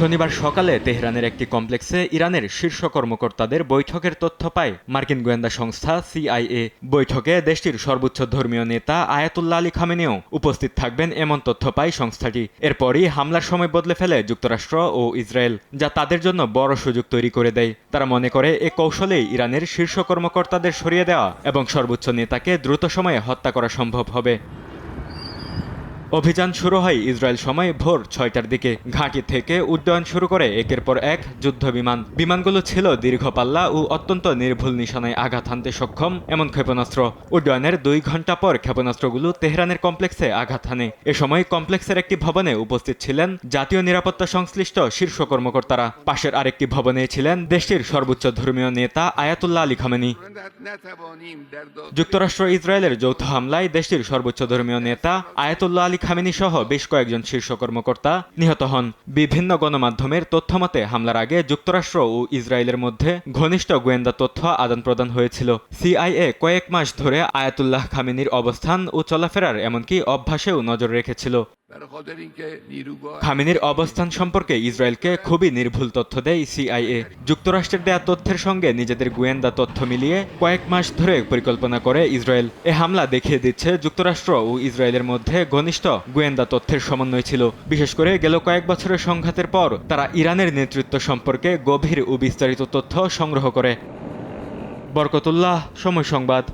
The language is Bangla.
শনিবার সকালে তেহরানের একটি কমপ্লেক্সে ইরানের শীর্ষ কর্মকর্তাদের বৈঠকের তথ্য পায় মার্কিন গোয়েন্দা সংস্থা সিআইএ। বৈঠকে দেশটির সর্বোচ্চ ধর্মীয় নেতা আয়াতুল্লাহ আলী খামেনিও উপস্থিত থাকবেন এমন তথ্য পায় সংস্থাটি। এরপরই হামলার সময় বদলে ফেলে যুক্তরাষ্ট্র ও ইসরায়েল, যা তাদের জন্য বড় সুযোগ তৈরি করে দেয়। তারা মনে করে এ কৌশলেই ইরানের শীর্ষ কর্মকর্তাদের সরিয়ে দেওয়া এবং সর্বোচ্চ নেতাকে দ্রুত সময়ে হত্যা করা সম্ভব হবে। অভিযান শুরু হয় ইসরায়েল সময় ভোর 6টার দিকে। ঘাঁটি থেকে উড্ডয়ন শুরু করে একের পর এক যুদ্ধ বিমানগুলো ছিল দীর্ঘ পাল্লা ও অত্যন্ত নির্ভুল নিশানায় আঘাত হানতে সক্ষম এমন ক্ষেপণাস্ত্র। উড্ডয়নের 2 ঘণ্টা পর ক্ষেপণাস্ত্রগুলো তেহরানের কমপ্লেক্সে আঘাত হানে। এ সময় কমপ্লেক্সের একটি ভবনে উপস্থিত ছিলেন জাতীয় নিরাপত্তা সংশ্লিষ্ট শীর্ষ কর্মকর্তারা। পাশের আরেকটি ভবনে ছিলেন দেশটির সর্বোচ্চ ধর্মীয় নেতা আয়াতুল্লাহ আলী খামেনি। যুক্তরাষ্ট্র ইসরায়েলের যৌথ হামলায় দেশটির সর্বোচ্চ ধর্মীয় নেতা আয়াতুল্লাহ আলী খামেনি সহ বেশ কয়েকজন শীর্ষ কর্মকর্তা নিহত হন। বিভিন্ন গণমাধ্যমের তথ্যমতে হামলার আগে যুক্তরাষ্ট্র ও ইসরায়েলের মধ্যে ঘনিষ্ঠ গোয়েন্দা তথ্য আদান প্রদান হয়েছিল। সিআইএ কয়েক মাস ধরে আয়াতুল্লাহ খামেনির অবস্থান ও চলাফেরার এমনকি অভ্যাসেও নজর রেখেছিল। খামেনির অবস্থান সম্পর্কে ইসরায়েলকে খুবই নির্ভুল তথ্য দেয় সিআইএ। যুক্তরাষ্ট্রের দেয়া তথ্যের সঙ্গে নিজেদের গোয়েন্দা তথ্য মিলিয়ে কয়েক মাস ধরে পরিকল্পনা করে ইসরায়েল। এ হামলা দেখিয়ে দিচ্ছে যুক্তরাষ্ট্র ও ইসরায়েলের মধ্যে ঘনিষ্ঠ গোয়েন্দা তথ্যের সমন্বয় ছিল। বিশেষ করে গেল কয়েক বছরের সংঘাতের পর তারা ইরানের নেতৃত্ব সম্পর্কে গভীর ও বিস্তারিত তথ্য সংগ্রহ করে। বরকতুল্লাহ, সময় সংবাদ।